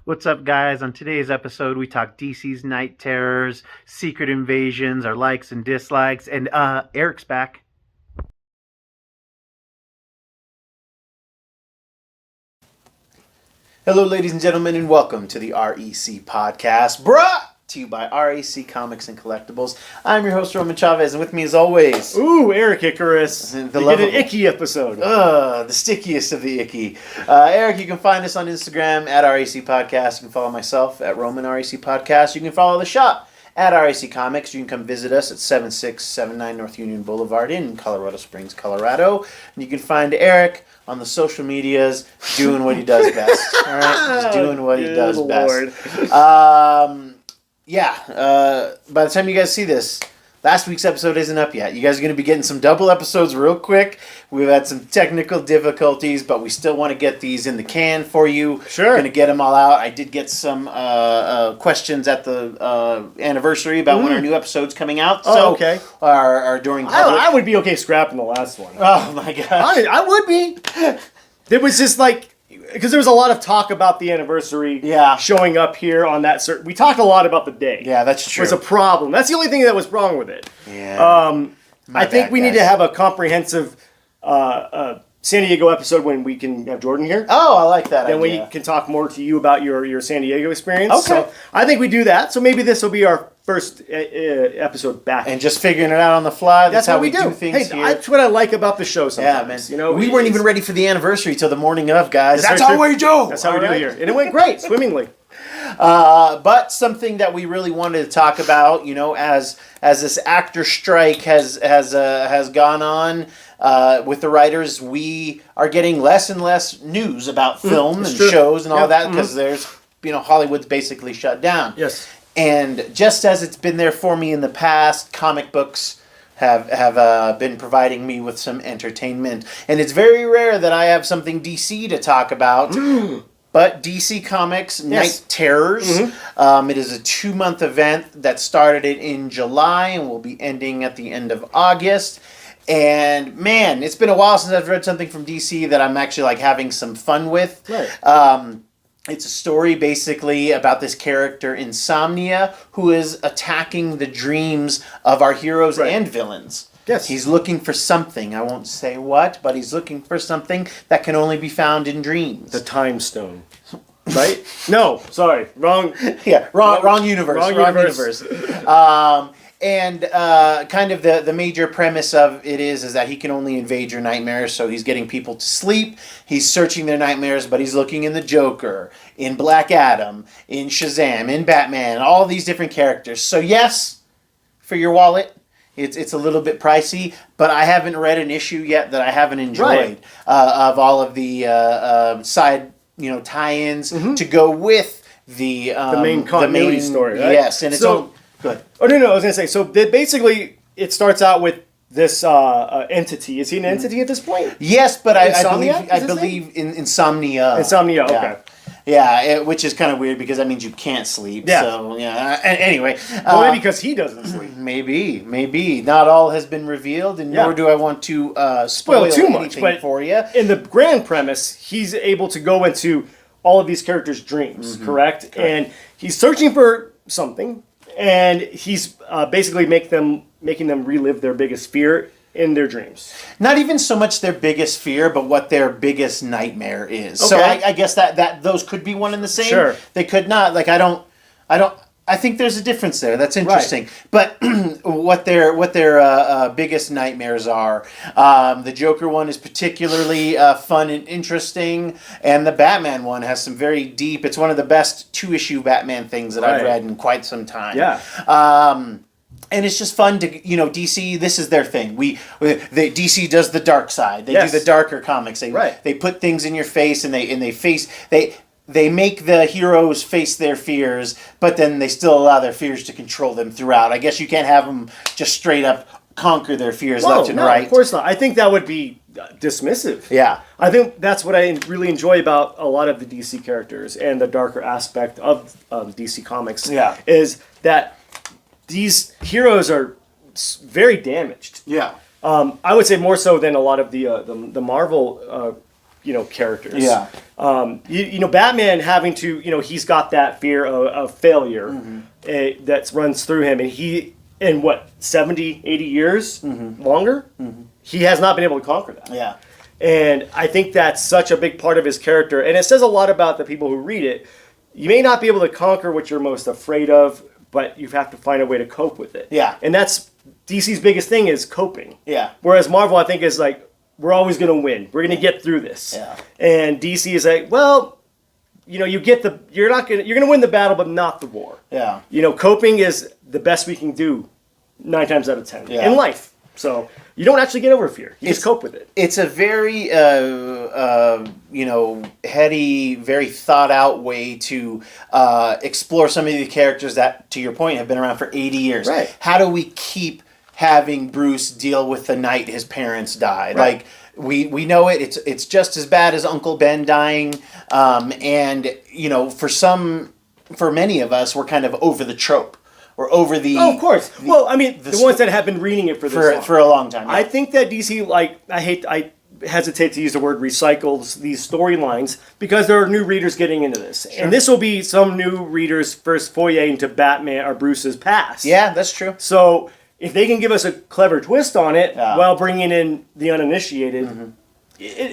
What's up, guys? On today's episode, we talk DC's Night Terrors, Secret Invasions, our likes and dislikes, and Eric's back. Hello, ladies and gentlemen, and welcome to the REC podcast, brought to you by REC Comics and Collectibles. I'm your host, Roman Chavez, and with me, as always, Ooh, Erik Icarus. The You get lovable. an icky episode. The stickiest of the icky. Eric, you can find us on Instagram at REC Podcast. You can follow myself at Roman REC Podcast. You can follow the shop at REC Comics. You can come visit us at 7679 North Union Boulevard in Colorado Springs, Colorado. And you can find Eric on the social medias doing what he does best. All right? Just doing what he does Lord. best. By the time you guys see this, last week's episode isn't up yet. You guys are going to be getting some double episodes real quick. We've had some technical difficulties, but we still want to get these in the can for you. Sure. Going to get them all out. I did get some questions at the anniversary about when our new episode's coming out. Oh, okay. Are during public. I would be okay scrapping the last one. Oh, my gosh. I would be. It was just like, because there was a lot of talk about the anniversary showing up here on that certain... We talked a lot about the day. Yeah, that's true. It was a problem. That's the only thing that was wrong with it. Yeah. I think we need to have a comprehensive San Diego episode when we can have Jordan here. Oh, I like that Then idea. we can talk more to you about your San Diego experience. Okay. So I think we do that. So maybe this will be our first episode back. And just figuring it out on the fly. That's how we do things hey, here. that's what I like about the show sometimes. Yeah, man. You know, we weren't even ready for the anniversary till the morning of, guys. That's That's how how we do. That's how we do All right? here. And it went great, swimmingly. But something that we really wanted to talk about, you know, as this actor strike has gone on with the writers, we are getting less and less news about film and true. shows and all Yeah. that because there's, Hollywood's basically shut down. Yes. And just as it's been there for me in the past, comic books have been providing me with some entertainment. And it's very rare that I have something DC to talk about. But DC Comics Night Terrors. It is a 2-month event that started it in July and will be ending at the end of August. And man, it's been a while since I've read something from DC that I'm actually like having some fun with. Right. It's a story basically about this character Insomnia who is attacking the dreams of our heroes and villains. Yes. He's looking for something. I won't say what, but he's looking for something that can only be found in dreams. The Time Stone. Right? No, sorry. Wrong. Yeah, wrong universe. Wrong universe. And kind of the major premise of it is that he can only invade your nightmares, so he's getting people to sleep, he's searching their nightmares, but he's looking in the Joker, in Black Adam, in Shazam, in Batman, all these different characters. So yes, for your wallet, it's a little bit pricey, but I haven't read an issue yet that I haven't enjoyed of all of the side tie-ins to go with the main continuity story, right? Yes, and it's all good. Oh, no, I was going to say, so basically it starts out with this entity. Is he an entity at this point? Yes, but I Insomniac, is his believe in Insomnia. Insomnia, okay. Yeah, which is kind of weird because that means you can't sleep. Yeah. So, anyway. Well, maybe because he doesn't sleep. Maybe. Not all has been revealed, and nor do I want to spoil too much anything but for you. In the grand premise, he's able to go into all of these characters' dreams, correct? And he's searching for something, and he's basically making them relive their biggest fear in their dreams. Not even so much their biggest fear, but what their biggest nightmare is. So Okay. I guess that those could be one and the same. Sure. They could not. Like I think there's a difference there. That's interesting. But what their biggest nightmares are. The Joker one is particularly fun and interesting, and the Batman one has some very deep. It's one of the best 2-issue Batman things that I've read in quite some time. Yeah. And it's just fun to, DC, this is their thing. DC does the dark side. They do the darker comics. They put things in your face and they make the heroes face their fears, but then they still allow their fears to control them throughout. I guess you can't have them just straight up conquer their fears left and right. Of course not. I think that would be dismissive. Yeah. I think that's what I really enjoy about a lot of the DC characters and the darker aspect of DC Comics. Yeah. Is that these heroes are very damaged. Yeah. I would say more so than a lot of the Marvel characters. Yeah. Batman having to, he's got that fear of failure that runs through him, and he, in what, 70, 80 years longer, he has not been able to conquer that. Yeah. And I think that's such a big part of his character, and it says a lot about the people who read it. You may not be able to conquer what you're most afraid of, but you have to find a way to cope with it. Yeah. And that's DC's biggest thing, is coping. Yeah. Whereas Marvel, I think, is like, we're always going to win. We're going to get through this. Yeah. And DC is like, well, you're going to win the battle, but not the war. Yeah. Coping is the best we can do 9 times out of 10 Yeah. in life. So you don't actually get over fear. You just cope with it. It's a very, heady, very thought out way to explore some of the characters that, to your point, have been around for 80 years. Right. How do we keep having Bruce deal with the night his parents died? Right. Like, we know it's just as bad as Uncle Ben dying, and for many of us, we're kind of over the trope. Or over the... Oh, of course. Well, I mean, the ones that have been reading it for a long time. Yeah. I think that DC, I hesitate to use the word recycles these storylines because there are new readers getting into this. Sure. And this will be some new readers' first foray into Batman or Bruce's past. Yeah, that's true. So if they can give us a clever twist on it while bringing in the uninitiated,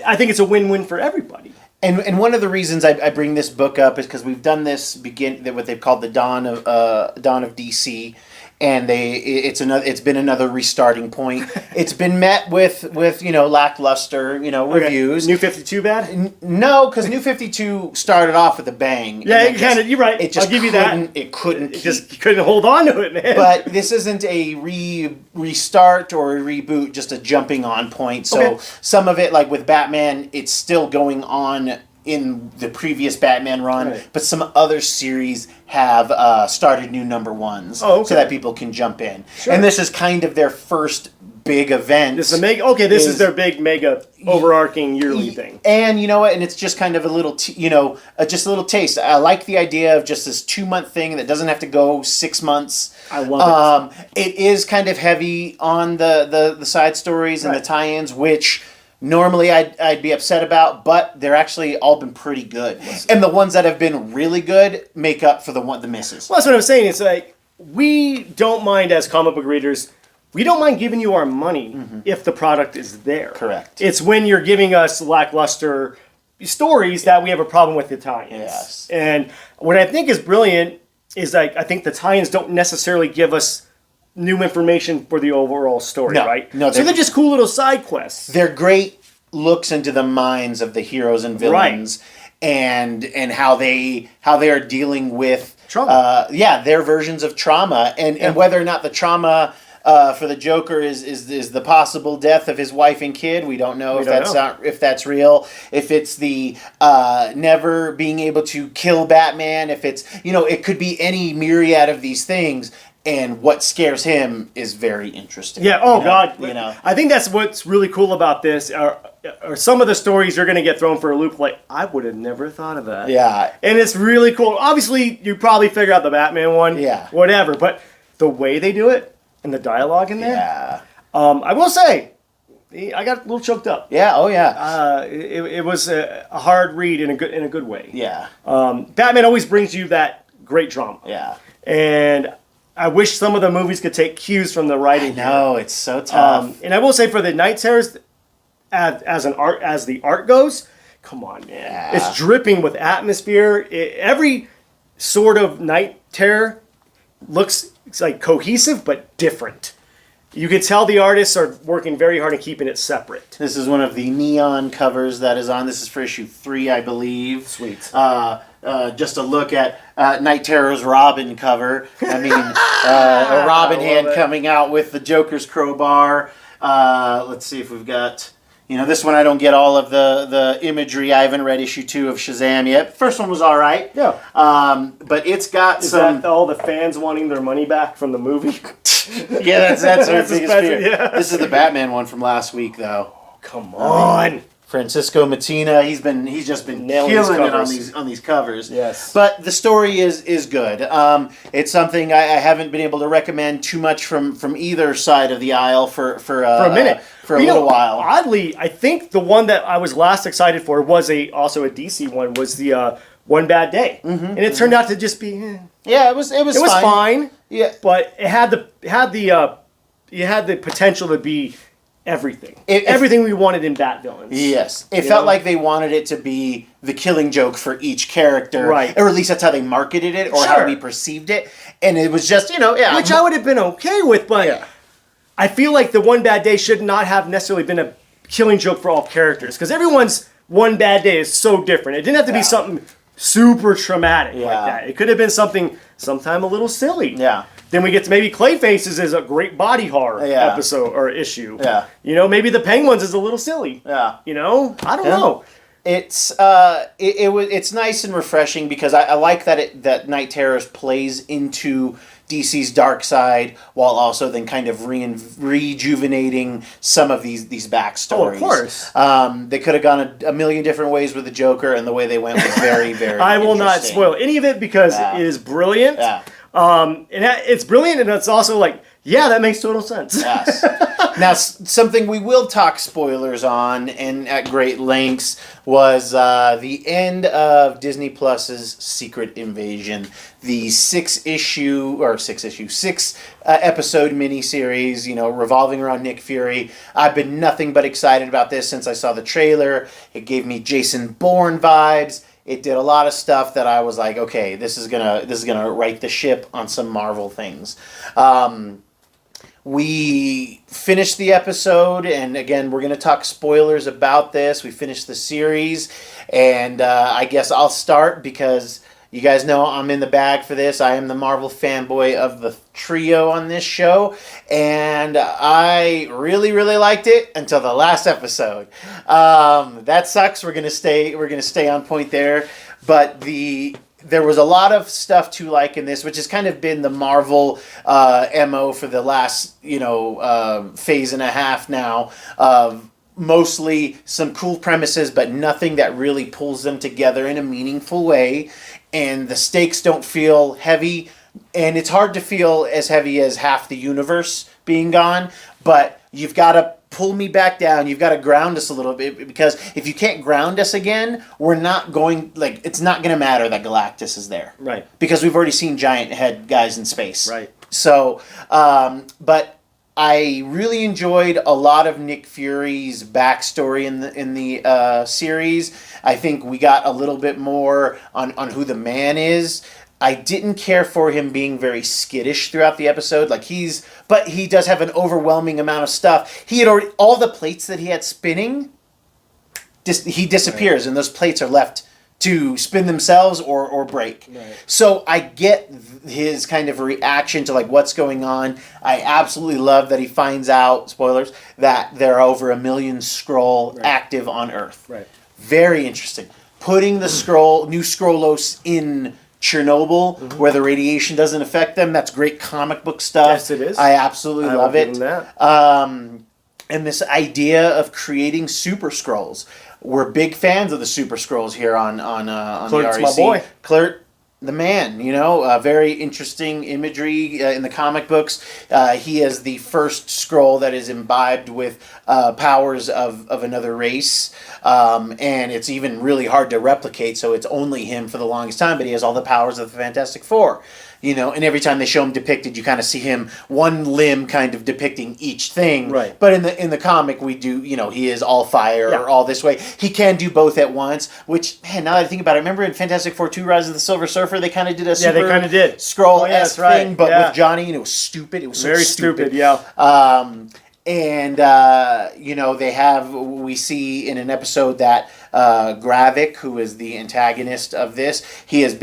I think it's a win-win for everybody. And one of the reasons I bring this book up is because we've done this what they've called the Dawn of DC, and it's been another restarting point. It's been met with lackluster reviews. New 52 bad? No, because New 52 started off with a bang. Yeah, you're right. It just I'll give you that. It couldn't. Just couldn't hold on to it, man. But this isn't a restart or a reboot, just a jumping on point. So some of it, like with Batman, it's still going on in the previous Batman run, but some other series have started new number ones so that people can jump in. Sure. And this is kind of their first big event. This is their big mega overarching yearly thing. And you know what? And it's just kind of a little, just a little taste. I like the idea of just this 2-month thing that doesn't have to go 6 months. I love it. It is kind of heavy on the side stories and the tie-ins, which normally I'd be upset about, but they're actually all been pretty good. And the ones that have been really good make up for the misses. Well, that's what I'm saying. It's like, we don't mind as comic book readers, we don't mind giving you our money if the product is there. Correct. It's when you're giving us lackluster stories that we have a problem with the tie-ins. Yes. And what I think is brilliant is I think the tie-ins don't necessarily give us new information for the overall story, right? No, so they're just cool little side quests. They're great looks into the minds of the heroes and villains, and how they are dealing with trauma. Their versions of trauma, and whether or not the trauma for the Joker is the possible death of his wife and kid. We don't know if that's real. If it's the never being able to kill Batman. If it's it could be any myriad of these things. And what scares him is very interesting. Yeah. Oh God. I think that's what's really cool about this. Are some of the stories you're going to get thrown for a loop. Like, I would have never thought of that. Yeah. And it's really cool. Obviously, you probably figure out the Batman one. Yeah. Whatever. But the way they do it and the dialogue in there. Yeah. I will say, I got a little choked up. Yeah. Oh yeah. It was a hard read in a good way. Yeah. Batman always brings you that great drama. Yeah. And I wish some of the movies could take cues from the writing. No, it's so tough. And I will say for the Night Terrors, as the art goes, come on, man, Yeah. it's dripping with atmosphere. Every sort of Night Terror looks like cohesive but different. You can tell the artists are working very hard at keeping it separate. This is one of the neon covers that is on. This is for issue 3, I believe. Sweet. Just a look at Night Terror's Robin cover. I mean, a Robin hand coming out with the Joker's crowbar. Let's see if we've got... this one I don't get all of the imagery. I haven't read issue 2 of Shazam yet. First one was all right. Yeah. But it's got Is some... that all the fans wanting their money back from the movie? Yeah, that's our biggest fear. Yeah. This is the Batman one from last week, though. Come on. Francisco Matina, he's just been Nailing killing it these on these covers. Yes. But the story is good. It's something I haven't been able to recommend too much from either side of the aisle for a minute. for a little while. Oddly, I think the one that I was last excited for was also a DC one, was the One Bad Day. And it turned out to just be Yeah, it was fine. Yeah. But it had the potential to be everything. If everything we wanted in Bat villains. Yes. It You felt know? like they wanted it to be the Killing Joke for each character. Right. Or at least that's how they marketed it or how Sure. we perceived it. And it was just, Which I would have been okay with, but Yeah. I feel like the One Bad Day should not have necessarily been a Killing Joke for all characters, because everyone's One Bad Day is so different. It didn't have to be something super traumatic like that. It could have been something sometime a little silly. Yeah. Then we get to maybe Clayface's is a great body horror Yeah. episode or issue. Yeah. Maybe the Penguins is a little silly. Yeah. I don't know. It's it's nice and refreshing because I like that Night Terrors plays into DC's dark side while also then kind of rejuvenating some of these backstories. Oh, of course. They could have gone a million different ways with the Joker, and the way they went was very, very I will not interesting. spoil any of it because it is brilliant. Yeah. And it's brilliant, and it's also like, yeah, that makes total sense. Yes. Now, something we will talk spoilers on and at great lengths was the end of Disney Plus's Secret Invasion, the six episode miniseries, revolving around Nick Fury. I've been nothing but excited about this since I saw the trailer. It gave me Jason Bourne vibes. It did a lot of stuff that I was like, okay, this is gonna right the ship on some Marvel things. We finished the episode, and again, we're going to talk spoilers about this. We finished the series, and I guess I'll start because you guys know I'm in the bag for this. I am the Marvel fanboy of the trio on this show, and I really, really liked it until the last episode. That sucks. We're gonna stay on point there, but there was a lot of stuff to like in this, which has kind of been the Marvel MO for the last, phase and a half now of mostly some cool premises, but nothing that really pulls them together in a meaningful way. And the stakes don't feel heavy, and it's hard to feel as heavy as half the universe being gone, but you've got to pull me back down. You've got to ground us a little bit, because if you can't ground us again, it's not going to matter that Galactus is there. Right. Because we've already seen giant head guys in space. Right. So, but I really enjoyed a lot of Nick Fury's backstory in the series. I think we got a little bit more on who the man is. I didn't care for him being very skittish throughout the episode. But he does have an overwhelming amount of stuff. He had all the plates that he had spinning, he disappears, and those plates are left to spin themselves or break. Right. So I get his kind of reaction to what's going on. I absolutely love that he finds out, spoilers, that there are over 1 million Skrull active on Earth. Right. Very interesting. Putting the new Skrullos in Chernobyl, where the radiation doesn't affect them. That's great comic book stuff. Yes, it is. I absolutely love it. That. And this idea of creating Super Skrulls. We're big fans of the Super Skrulls here on Clerk's the REC. my boy. Clerk, the man, very interesting imagery in the comic books. He is the first Skrull that is imbibed with powers of another race. And it's even really hard to replicate, so it's only him for the longest time, but he has all the powers of the Fantastic Four. And every time they show him depicted, you kind of see him one limb kind of depicting each thing. Right. But in the comic, we do, he is all fire or all this way. He can do both at once, which, man, now that I think about it, remember in Fantastic Four 2, Rise of the Silver Surfer, they kind of did a super they kind of did. Skrull-esque thing, but Yeah. with Johnny, and it was stupid. It was so Very stupid, yeah. We see in an episode that Gravik, who is the antagonist of this, he has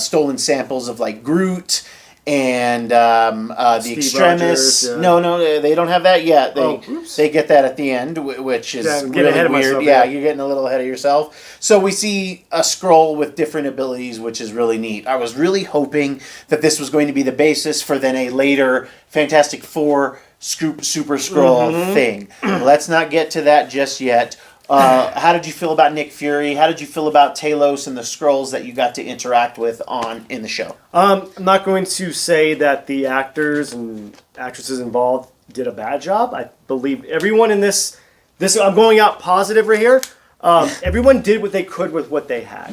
stolen samples of Groot and the Steve Extremis. Rogers, yeah. No, they don't have that yet. Oops. They get that at the end, which is I'm getting really ahead of weird. myself, Yeah, yeah. you're getting a little ahead of yourself. So we see a Skrull with different abilities, which is really neat. I was really hoping that this was going to be the basis for then a later Fantastic Four Super Skrull thing. Let's not get to that just yet. How did you feel about Nick Fury? How did you feel about Talos and the Skrulls that you got to interact with in the show? I'm not going to say that the actors and actresses involved did a bad job. I believe everyone in this I'm going out positive right here. Everyone did what they could with what they had.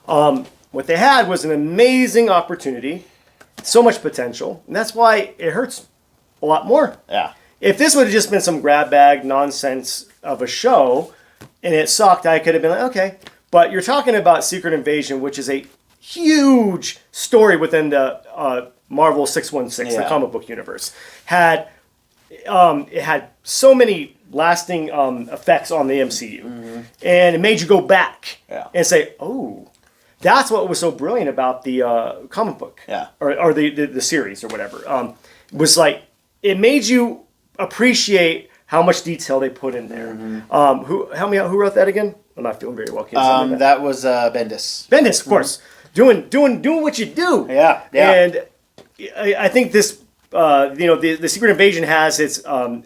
What they had was an amazing opportunity, so much potential, and that's why it hurts a lot more. Yeah. If this would have just been some grab bag nonsense of a show, and it sucked, I could have been like, okay. But you're talking about Secret Invasion, which is a huge story within the Marvel 616, the comic book universe. It had so many lasting effects on the MCU. And it made you go back and say, oh, that's what was so brilliant about the comic book. Or the series or whatever. Was like, it made you appreciate how much detail they put in there. Who wrote that again? I'm not feeling very well. That was Bendis. Bendis, of course. Doing what you do. Yeah. And I think this, the Secret Invasion has its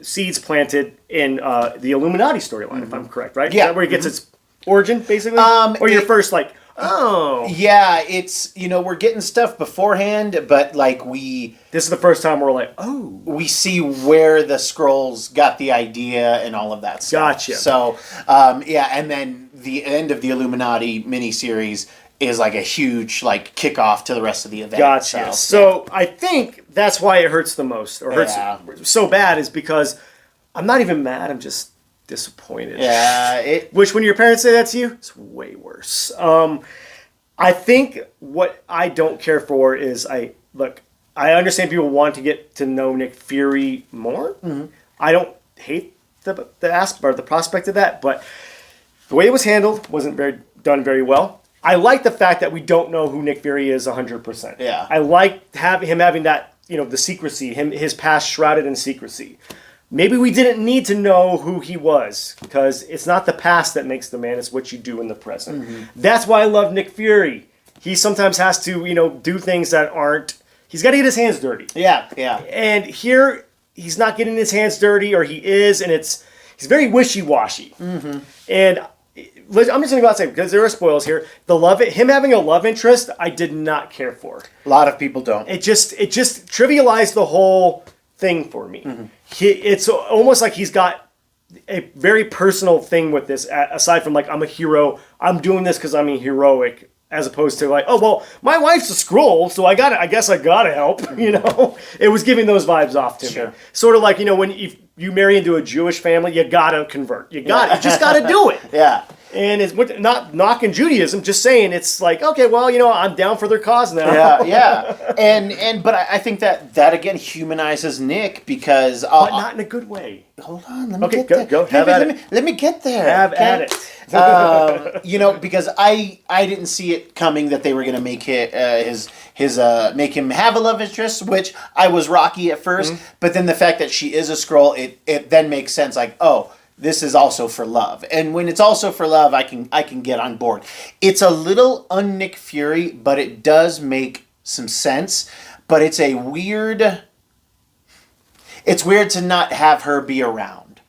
seeds planted in the Illuminati storyline, if I'm correct, right? Yeah. Is that where it gets its origin, basically? Or your first, like, oh. Yeah, it's, we're getting stuff beforehand, but like this is the first time we're like, oh. We see where the Skrulls got the idea and all of that stuff. Gotcha. So, and then the end of the Illuminati miniseries is like a huge like kickoff to the rest of the event. Gotcha. So I think that's why it hurts the most, or hurts so bad, is because I'm not even mad. I'm just disappointed. Yeah. Which, when your parents say that to you, it's way worse. I think what I don't care for is I understand people want to get to know Nick Fury more. I don't hate the aspect or the prospect of that, but the way it was handled wasn't done very well. I like the fact that we don't know who Nick Fury is 100%. Yeah. I like him having that, the secrecy, his past shrouded in secrecy. Maybe we didn't need to know who he was, because it's not the past that makes the man, it's what you do in the present. That's why I love Nick Fury. He sometimes has to, do things that aren't, he's got to get his hands dirty. Yeah. And here, he's not getting his hands dirty, or he is, and he's very wishy-washy. And I'm just going to go out and say, because there are spoils here, him having a love interest, I did not care for. A lot of people don't. It just trivialized the whole thing for me. It's almost like he's got a very personal thing with this, aside from like, I'm a hero, I'm doing this because I'm heroic, as opposed to like, oh, well, my wife's a Skrull, so I guess I gotta help, It was giving those vibes off to me. Sort of like, when you marry into a Jewish family, you gotta convert. You just gotta do it. Yeah. And it's not knocking Judaism, just saying it's like, okay, well, I'm down for their cause now. Yeah. But I think that again humanizes Nick, because but not in a good way. Hold on, let me get there. Go. Let me get there. Have at it. Because I didn't see it coming that they were going to make make him have a love interest, which I was rocky at first. But then the fact that she is a Skrull, it then makes sense. Like, oh, this is also for love. And when it's also for love, I can get on board. It's a little un-Nick Fury, but it does make some sense. But it's weird to not have her be around.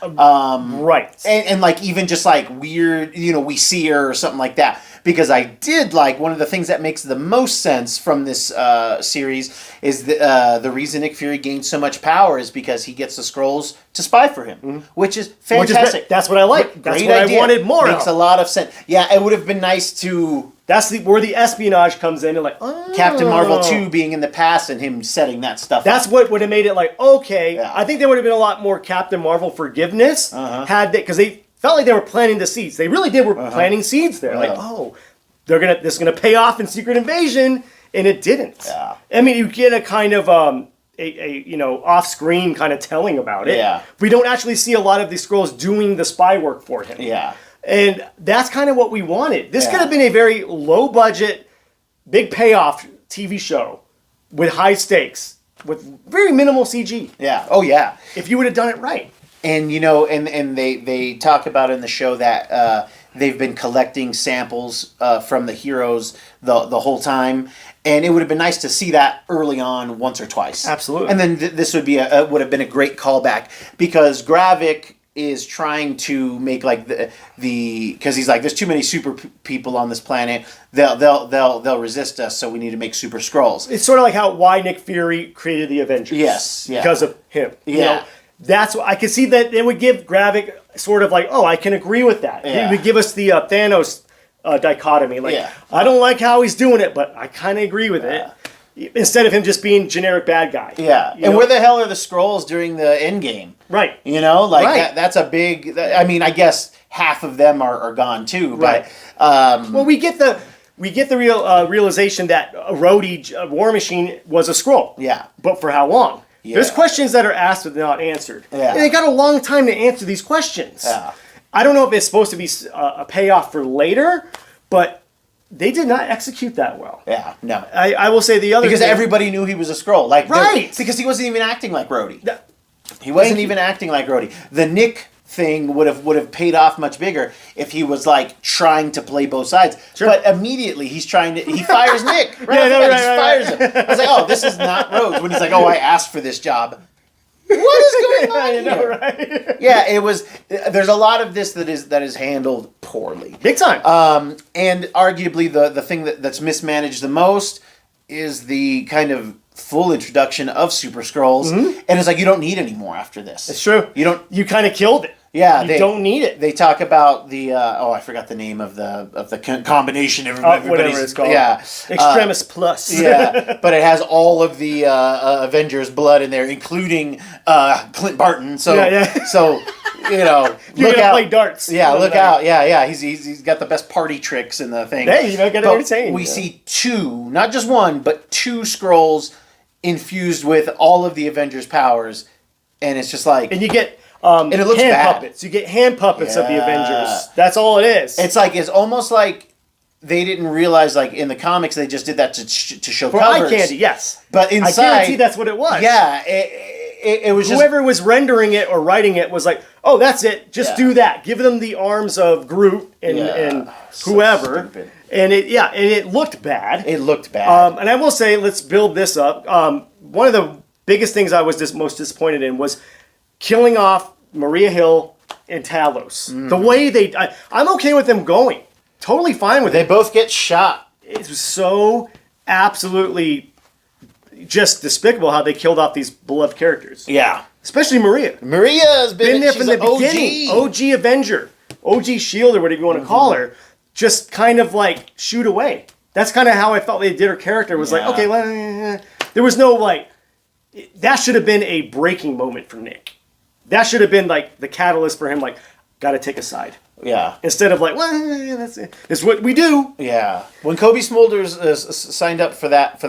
Right. And like, even just like weird, we see her or something like that. Because I did like, one of the things that makes the most sense from this series is the reason Nick Fury gained so much power is because he gets the Skrulls to spy for him, which is fantastic. That's what I like. That's what I wanted more of. Makes a lot of sense. Yeah, it would have been nice to... That's where the espionage comes in, and like, oh. Captain Marvel 2 being in the past and him setting that stuff That's up. what would have made it like, okay. Yeah. I think there would have been a lot more Captain Marvel forgiveness because they felt like they were planting the seeds. They really did. Planting seeds there. Like, oh, this is gonna pay off in Secret Invasion, and it didn't. Yeah. I mean, you get a kind of off-screen kind of telling about it. Yeah. We don't actually see a lot of these Skrulls doing the spy work for him. Yeah. And that's kind of what we wanted. This could have been a very low-budget, big payoff TV show with high stakes, with very minimal CG. Yeah. Oh, yeah. If you would have done it right. And, and they talk about in the show that they've been collecting samples from the heroes the whole time. And it would have been nice to see that early on once or twice. Absolutely. And then this would have been a great callback, because Gravik is trying to make like the because he's like, there's too many super people on this planet. They'll resist us, so we need to make super Skrulls. It's sort of like why Nick Fury created the Avengers. Yes, yeah. Because of him. Yeah. You know, that's what I could see that it would give Gravik sort of like, oh, I can agree with that. Yeah. He would give us the Thanos dichotomy. Like, Yeah. I don't like how he's doing it, but I kind of agree with it. Instead of him just being generic bad guy. Yeah, You and know? where the hell are the Skrulls during the Endgame? Right. You know, like Right. that's a big. I mean, I guess half of them are gone too. But Right. Well, we get the realization that a Rhodey War Machine was a Skrull. Yeah. But for how long? Yeah. There's questions that are asked but not answered. Yeah. And they got a long time to answer these questions. Yeah. I don't know if it's supposed to be a payoff for later, but they did not execute that well. Yeah, no. I will say the other Because thing, everybody knew he was a Skrull. Like, Right. because he wasn't even acting like Rhodey. Th- He wasn't you. even acting like Rhodey. The Nick thing would have paid off much bigger if he was like trying to play both sides. Sure. But immediately he fires Nick. Right Yeah, off the no, bat, right, he right, fires him. I was like, oh, this is not Rhodes. When he's like, oh, I asked for this job. What is going on you know, here? right? Yeah, it was. There's a lot of this that is handled poorly. Big time. And arguably the thing that's mismanaged the most is the kind of full introduction of Super Skrulls. And it's like, you don't need any more after this. It's true. You don't. You kind of killed it. Yeah, You don't need it. They talk about the I forgot the name of the combination. Everybody's, Whatever it's called. Yeah, Extremis Plus. yeah, but it has all of the Avengers blood in there, including Clint Barton. So Yeah. so you know, You're look gonna out. play darts. Yeah, look Like- out. Yeah. He's got the best party tricks in the thing. Hey, you know, gotta But entertain. We Yeah. see two, not just one, but two Skrulls infused with all of the Avengers' powers, and it's just like And you get it looks hand bad. puppets. You get hand puppets of the Yeah. Avengers. That's all it is. it's almost like they didn't realize, like in the comics they just did that to show for covers. eye candy, yes. But inside, I guarantee that's what it was. Yeah, it was just Whoever was rendering it or writing it was like, oh, that's it. Just Yeah. do that. Give them the arms of Groot and, Yeah. and So whoever. stupid. And it looked bad. It looked bad. And I will say, let's build this up. One of the biggest things I was most disappointed in was killing off Maria Hill and Talos. The way I'm okay with them going. Totally fine with They it. both get shot. It was so absolutely just despicable how they killed off these beloved characters. Yeah, Especially Maria. Maria's Been there she's from the an beginning. OG. OG Avenger. OG Shield or whatever you want to call her. Just kind of like shoot away. That's kind of how I felt they did her character. Was like, Yeah. okay, well, there was no like, that should have been a breaking moment for Nick. That should have been like the catalyst for him, like, got to take a side. Yeah, Instead of like, well, that's it. It's what we do. yeah. When Kobe Smulders signed up for that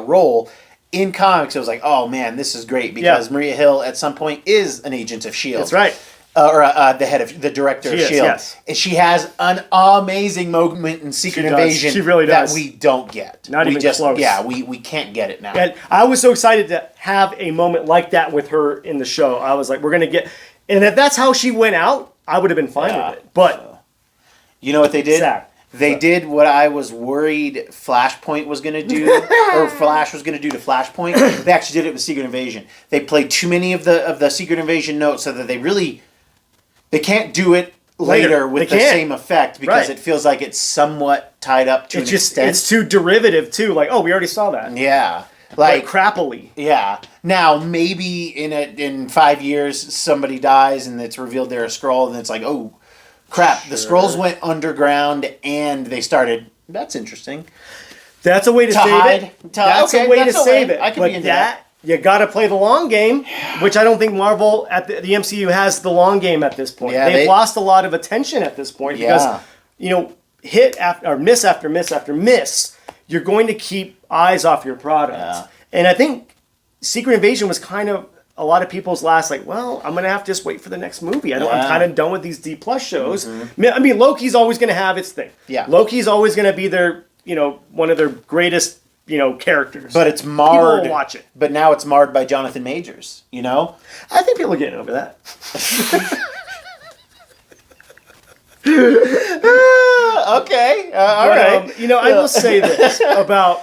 role in comics, it was like, oh man, this is great because Yeah. Maria Hill at some point is an agent of Shield. That's right. The director of She is, Shield. yes. And she has an amazing moment in Secret She does. Invasion She really that does. we don't get. Not we even just, close. Yeah, we can't get it now. And I was so excited to have a moment like that with her in the show. I was like, we're going to get... And if that's how she went out, I would have been fine Yeah. with it. But You know what they did? sad. They did what I was worried Flashpoint was going to do, or Flash was going to do to Flashpoint. They actually did it with Secret Invasion. They played too many of the Secret Invasion notes, so that they can't do it later with They the can't. same effect because Right. it feels like it's somewhat tied up to an extent. It's too derivative, too. Like, oh, we already saw that. Yeah, Like, like crappily. yeah. Now maybe in 5 years somebody dies and it's revealed they're a Skrull, and it's like, oh crap, the Skrulls went underground and they started. That's interesting. That's a way to To save hide? it. To- That's okay, a way that's to a save way. it. I could but be into that. you got to play the long game, which I don't think Marvel at the MCU has the long game at this point. Yeah, They've they- lost a lot of attention at this point because, Yeah. hit after or miss after miss after miss, you're going to keep eyes off your product. Yeah. And I think Secret Invasion was kind of a lot of people's last, like, well, I'm gonna have to just wait for the next movie. I'm Yeah. kind of done with these D plus shows. I mean, Loki's always gonna have its thing. Yeah. Loki's always gonna be their, one of their greatest, characters. But it's People marred. will watch it. But now it's marred by Jonathan Majors. I think people are getting over that. Okay. All But, right. I will say this about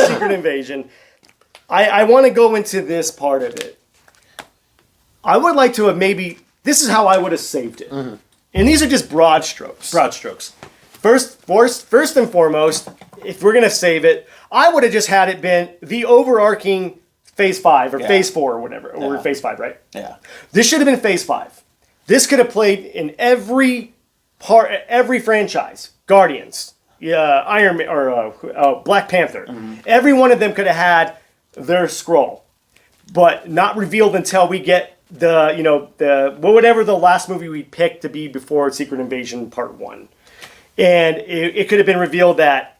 Secret Invasion. I want to go into this part of it. I would like to have maybe this is how I would have saved it. And these are just broad strokes. Broad strokes. First and foremost, if we're going to save it, I would have just had it been the overarching Phase 5 or Phase 4 or whatever. Or Phase 5, right? Yeah. This should have been Phase 5. This could have played in every franchise. Guardians, Iron Man, or Black Panther. Every one of them could have had their scroll, but not revealed until we get whatever the last movie we picked to be before Secret Invasion Part 1. And it could have been revealed that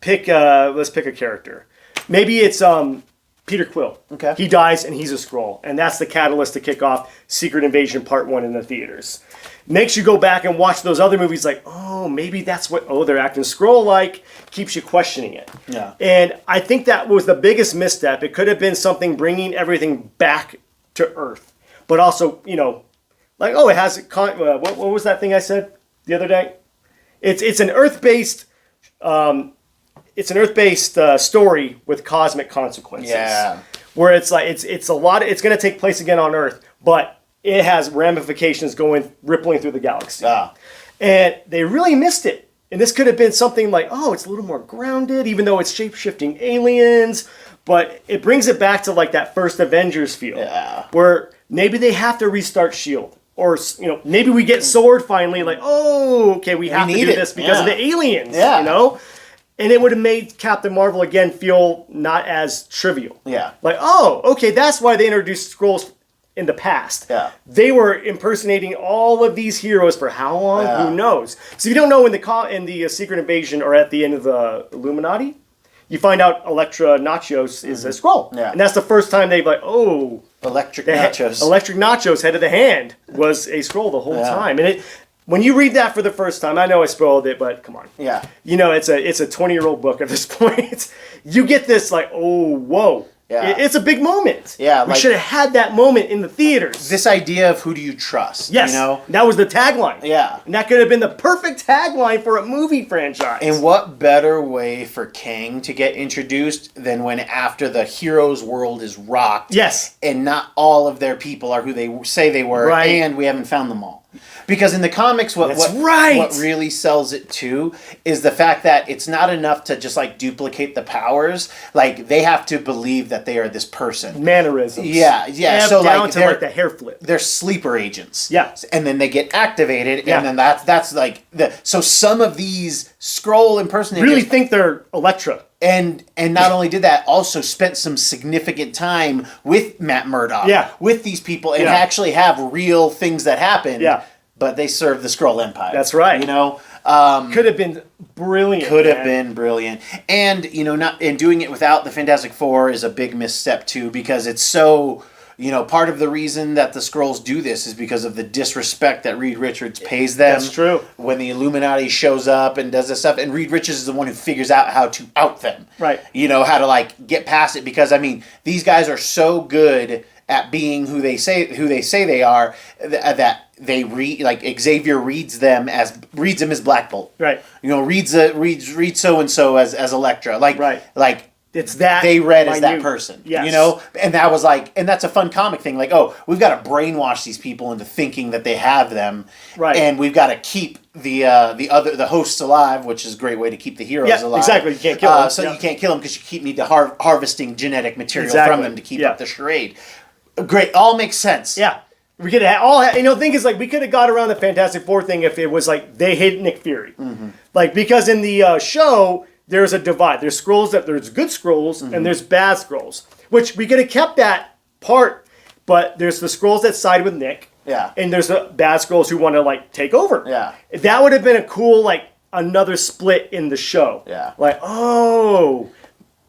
let's pick a character. Maybe it's Peter Quill. Okay. He dies and he's a Skrull. And that's the catalyst to kick off Secret Invasion Part 1 in the theaters. Makes you go back and watch those other movies like, oh, maybe that's what, they're acting Skrull-like. Keeps you questioning it. Yeah. And I think that was the biggest misstep. It could have been something bringing everything back to Earth. But also, like, it has, what was that thing I said the other day? It's an Earth-based... It's an Earth-based story with cosmic consequences. Yeah. Where it's like it's a lot. It's going to take place again on Earth, but it has ramifications rippling through the galaxy. And they really missed it. And this could have been something like, it's a little more grounded, even though it's shape-shifting aliens. But it brings it back to like that first Avengers feel, where maybe they have to restart Shield. Or, maybe we get Sword finally, like, we have to do this because of the aliens, And it would have made Captain Marvel again feel not as trivial. Yeah. Like, that's why they introduced Skrulls in the past. Yeah. They were impersonating all of these heroes for how long? Who knows? So if you don't know, in the Secret Invasion or at the end of the Illuminati, you find out Elektra Nachos is a Skrull. Yeah. And that's the first time they've like, Electric Nachos. Electric Nachos, head of the hand, was a Skrull the whole time. And when you read that for the first time, I know I spoiled it, but come on. Yeah. It's a 20-year-old book at this point. You get this like, whoa. Yeah. It's a big moment. Yeah. We should have had that moment in the theaters. This idea of who do you trust? Yes. That was the tagline. Yeah. And that could have been the perfect tagline for a movie franchise. And what better way for Kang to get introduced than when after the hero's world is rocked. Yes. And not all of their people are who they say they were. Right. And we haven't found them all. Because in the comics, what really sells it too is the fact that it's not enough to just like duplicate the powers. Like they have to believe that they are this person. Mannerisms. Yeah. So down like to like the hair flip. They're sleeper agents. Yeah. And then they get activated, and then that's like so some of these Skrull impersonators Really think they're Elektra. And not only did that, also spent some significant time with Matt Murdock. Yeah. With these people and actually have real things that happen. Yeah. But they serve the Skrull Empire. That's right. Could have been brilliant. have been brilliant. And, and doing it without the Fantastic Four is a big misstep too, because it's so, part of the reason that the Skrulls do this is because of the disrespect that Reed Richards pays them. That's true. When the Illuminati shows up and does this stuff, and Reed Richards is the one who figures out how to out them. Right. How to like get past it, because these guys are so good at being who they say they are that they Xavier reads them as Black Bolt. Right. Reads so and so as Elektra. It's that they read as that person. Yes. And that was and that's a fun comic thing. Like, we've got to brainwash these people into thinking that they have them. Right. And we've got to keep the hosts alive, which is a great way to keep the heroes alive. Exactly. You can't kill them. So you can't kill them because you need to harvesting genetic material from them to keep up the charade. Great. All makes sense. Yeah. We could have the thing is, we could have got around the Fantastic Four thing if it was like they hate Nick Fury. Mm-hmm. Because in the show, there's a divide. There's there's good Skrulls and there's bad Skrulls, which we could have kept that part, but there's the Skrulls that side with Nick. Yeah. And there's the bad Skrulls who want to take over. Yeah. That would have been a cool, another split in the show. Yeah.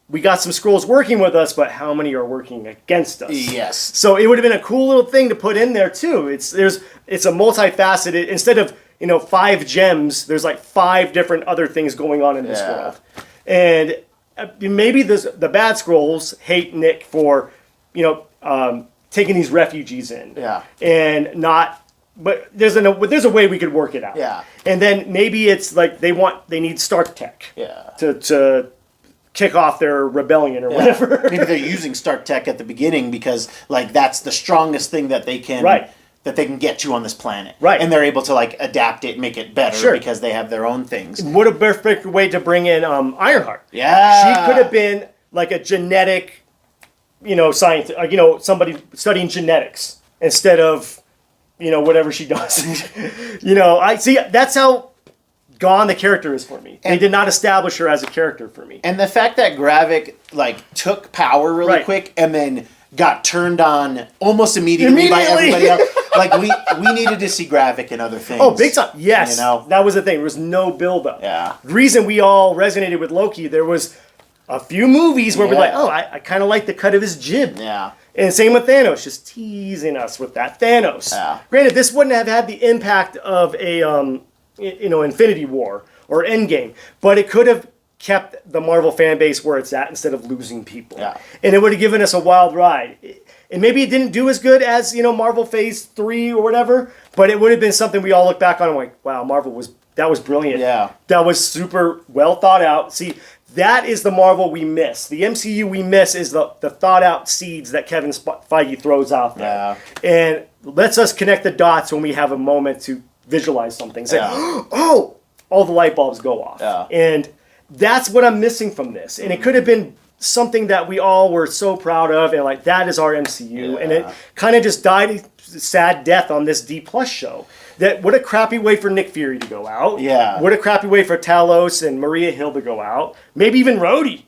We got some Skrulls working with us, but how many are working against us? Yes. So it would have been a cool little thing to put in there too. It's a multifaceted, instead of 5 gems, there's 5 different other things going on in this world. And maybe the bad Skrulls hate Nick for taking these refugees in. Yeah. And not. But there's a way we could work it out. Yeah. And then maybe it's they need Stark Tech. Yeah. To kick off their rebellion or whatever. Maybe they're using Stark Tech at the beginning because that's the strongest thing that they can that they can get you on this planet. Right. And they're able to like adapt it and make it better Sure. because they have their own things. What a perfect way to bring in Ironheart. Yeah. She could have been like a genetic, science, somebody studying genetics instead of, whatever she does. I see. That's how gone the character is for me. They did not establish her as a character for me. And the fact that Gravik like took power really quick and then got turned on almost immediately by everybody else. Like we needed to see Gravik in other things. Oh, big time. Yes. That was the thing. There was no build-up. Yeah. The reason we all resonated with Loki, there was a few movies where we're like, oh, I kind of like the cut of his jib. Yeah. And same with Thanos, just teasing us with that Thanos. Yeah. Granted, this wouldn't have had the impact of a, Infinity War or Endgame, but it could have kept the Marvel fan base where it's at instead of losing people. Yeah. And it would have given us a wild ride. And maybe it didn't do as good as, Marvel Phase 3 or whatever, but it would have been something we all look back on and like, wow, that was brilliant. Yeah. That was super well thought out. See, that is the Marvel we miss. The MCU we miss is the thought out seeds that Kevin Feige throws out there. Yeah. And lets us connect the dots when we have a moment to visualize something. Say, oh, all the light bulbs go off. Yeah. And that's what I'm missing from this. And it could have been something that we all were so proud of, and like, that is our MCU. Yeah. And it kind of just died a sad death on this D Plus show. What a crappy way for Nick Fury to go out. Yeah. What a crappy way for Talos and Maria Hill to go out. Maybe even Rhodey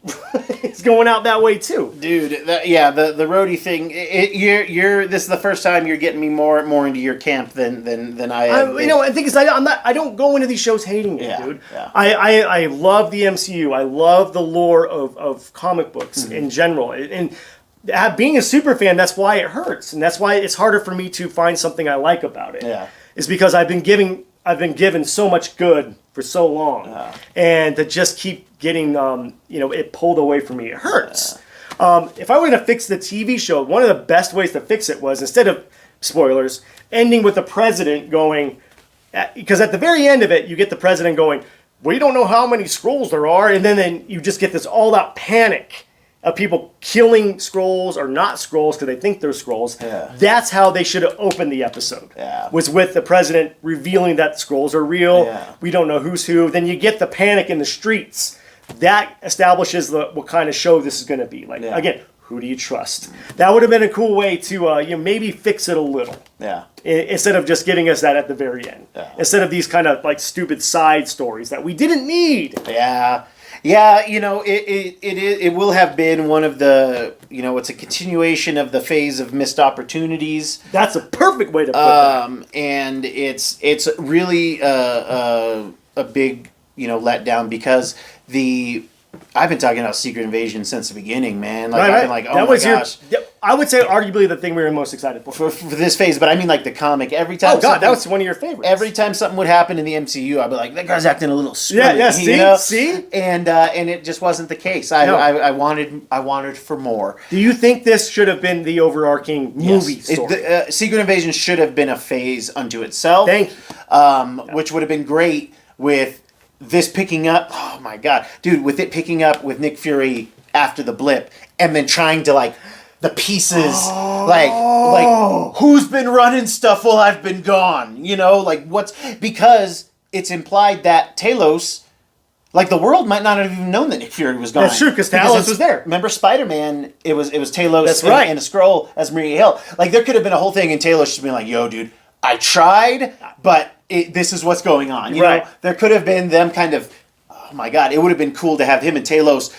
is going out that way too. Dude, the Rhodey thing. This is the first time you're getting me more into your camp than I am. The thing is, I don't go into these shows hating it, dude. Yeah. I love the MCU. I love the lore of comic books in general. And being a super fan, that's why it hurts, and that's why it's harder for me to find something I like about it. Yeah. Is because I've been given so much good for so long, and to just keep getting it pulled away from me, it hurts. If I were going to fix the TV show, one of the best ways to fix it was, instead of spoilers, ending with the president going, because at the very end of it, you get the president going, we don't know how many Skrulls there are, and then you just get this all-out panic of people killing Skrulls or not Skrulls because they think they're Skrulls. Yeah. That's how they should have opened the episode. Yeah. Was with the president revealing that Skrulls are real. Yeah. We don't know who's who. Then you get the panic in the streets. That establishes what kind of show this is going to be. Like, again, who do you trust? That would have been a cool way to maybe fix it a little. Yeah. Instead of just giving us that at the very end. Yeah. Instead of these kind of like stupid side stories that we didn't need. Yeah. Yeah, it will have been one of the, it's a continuation of the phase of missed opportunities. That's a perfect way to put that. And it's really a big, letdown because I've been talking about Secret Invasion since the beginning, man. Like, I've been like, oh my gosh. I would say arguably the thing we were most excited for. For this phase, but I mean like the comic. Every time that was one of your favorites. Every time something would happen in the MCU, I'd be like, that guy's acting a little screwy. Yeah, see? And it just wasn't the case. I wanted for more. Do you think this should have been the overarching movie story? Secret Invasion should have been a phase unto itself. Thank you. Which would have been great with this picking up. Oh my god, dude! With it picking up with Nick Fury after the blip, and then trying to like the pieces, like who's been running stuff while I've been gone? Because it's implied that Talos, like the world might not have even known that Nick Fury was gone. That's true, because Talos was there. Remember Spider-Man? It was Talos. That's right. And a Skrull as Maria Hill. Like there could have been a whole thing, and Talos just being like, "Yo, dude, I tried, but." This is what's going on. You know, there could have been them kind of, oh my god, it would have been cool to have him and Talos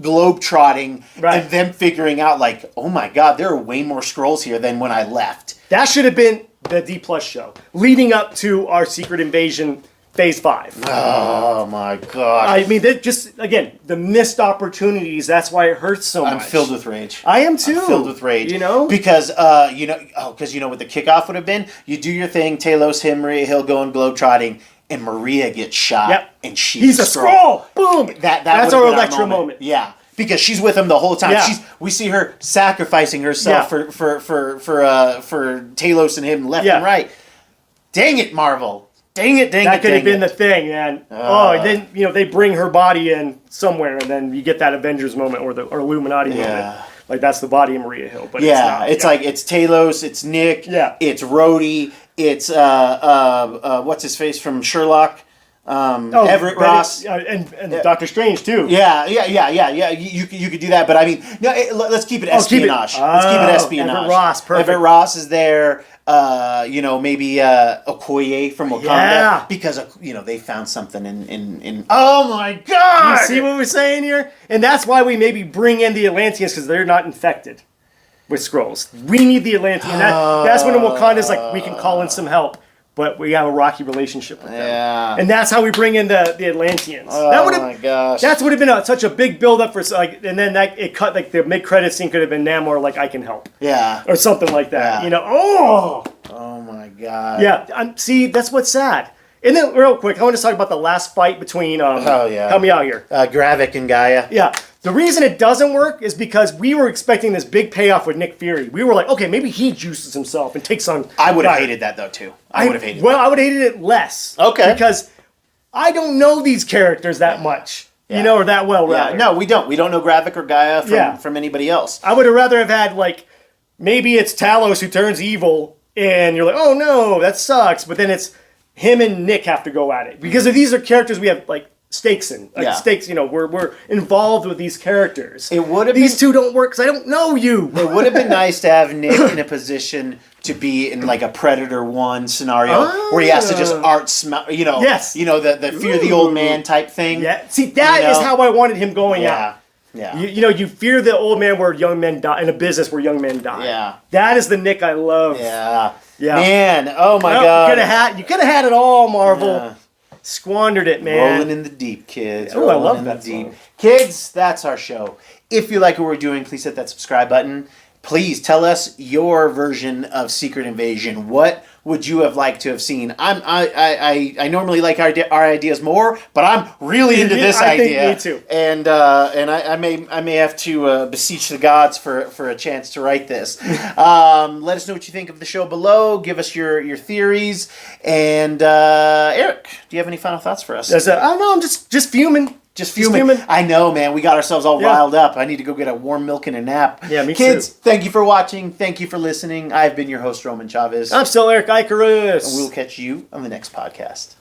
globe-trotting and them figuring out like, oh my god, there are way more Skrulls here than when I left. That should have been the D Plus show, leading up to our Secret Invasion Phase 5. Oh my god. I mean, again, the missed opportunities, that's why it hurts so much. I'm filled with rage. I am too. I'm filled with rage. Because, because what the kickoff would have been? You do your thing, Talos, him, Maria Hill going globetrotting, and Maria gets shot, and he's a Skrull. Boom! That's our Electra moment. Yeah. Because she's with him the whole time. Yeah. We see her sacrificing herself for Talos and him left and right. Dang it, Marvel. Dang it. That could have been the thing, man. Then they bring her body in somewhere, and then you get that Avengers moment or Illuminati moment. like that's the body of Maria Hill. But Yeah, it's not. like it's Talos, it's Nick, Yeah. it's Rhodey, it's what's his face from Sherlock, Everett Ross. And Doctor Strange too. Yeah. You could do that, but I mean, no. Let's keep it espionage. Let's keep it espionage. Everett Ross, perfect. Everett Ross is there. Maybe Okoye from Wakanda, Yeah. because they found something in. Oh my God! You see what we're saying here? And that's why we maybe bring in the Atlanteans, because they're not infected with Skrulls. We need the Atlanteans. That's when Wakanda's like, we can call in some help, but we have a rocky relationship with them. Yeah. And that's how we bring in the Atlanteans. Oh my gosh! That would have been such a big build up for and then it cut, like the mid credit scene could have been Namor like, I can help. Yeah. Or something like that. Yeah. Oh my God! Yeah, see, that's what's sad. And then, real quick, I want to talk about the last fight between. Help me out here. Gravik and Gaia. Yeah, the reason it doesn't work is because we were expecting this big payoff with Nick Fury. We were like, okay, maybe he juices himself and takes on. I would have hated that though too. I would have hated. Well, I would have hated it less. Okay. Because I don't know these characters that much, or that well. Yeah. Rather. No, we don't. We don't know Gravik or Gaia from anybody else. I would have rather have had like maybe it's Talos who turns evil, and you're like, oh no, that sucks. But then it's him and Nick have to go at it because these are characters we have like stakes in. Stakes, we're involved with these characters. It would have these two don't work because I don't know you. It would have been nice to have Nick in a position to be in like a Predator 1 scenario where he has to just Yes. the fear the old man type thing. Yeah. See, that is how I wanted him going out. Yeah. You fear the old man where young men die, in a business where young men die. Yeah. That is the Nick I love. Yeah. Yeah. Man, oh my God. You could have had it all, Marvel. Yeah. Squandered it, man. Rolling in the deep, kids. Oh, I love that deep. Kids, that's our show. If you like what we're doing, please hit that subscribe button. Please tell us your version of Secret Invasion. What would you have liked to have seen? I normally like our ideas more, but I'm really into this idea. Me too. And I may have to beseech the gods for a chance to write this. Let us know what you think of the show below. Give us your theories. And Eric, do you have any final thoughts for us? I don't know. I'm just fuming. Just fuming. I know, man. We got ourselves all riled up. I need to go get a warm milk and a nap. Yeah, me Kids, too. Thank you for watching. Thank you for listening. I've been your host, Roman Chavez. I'm still Erik Icarus. And we'll catch you on the next podcast.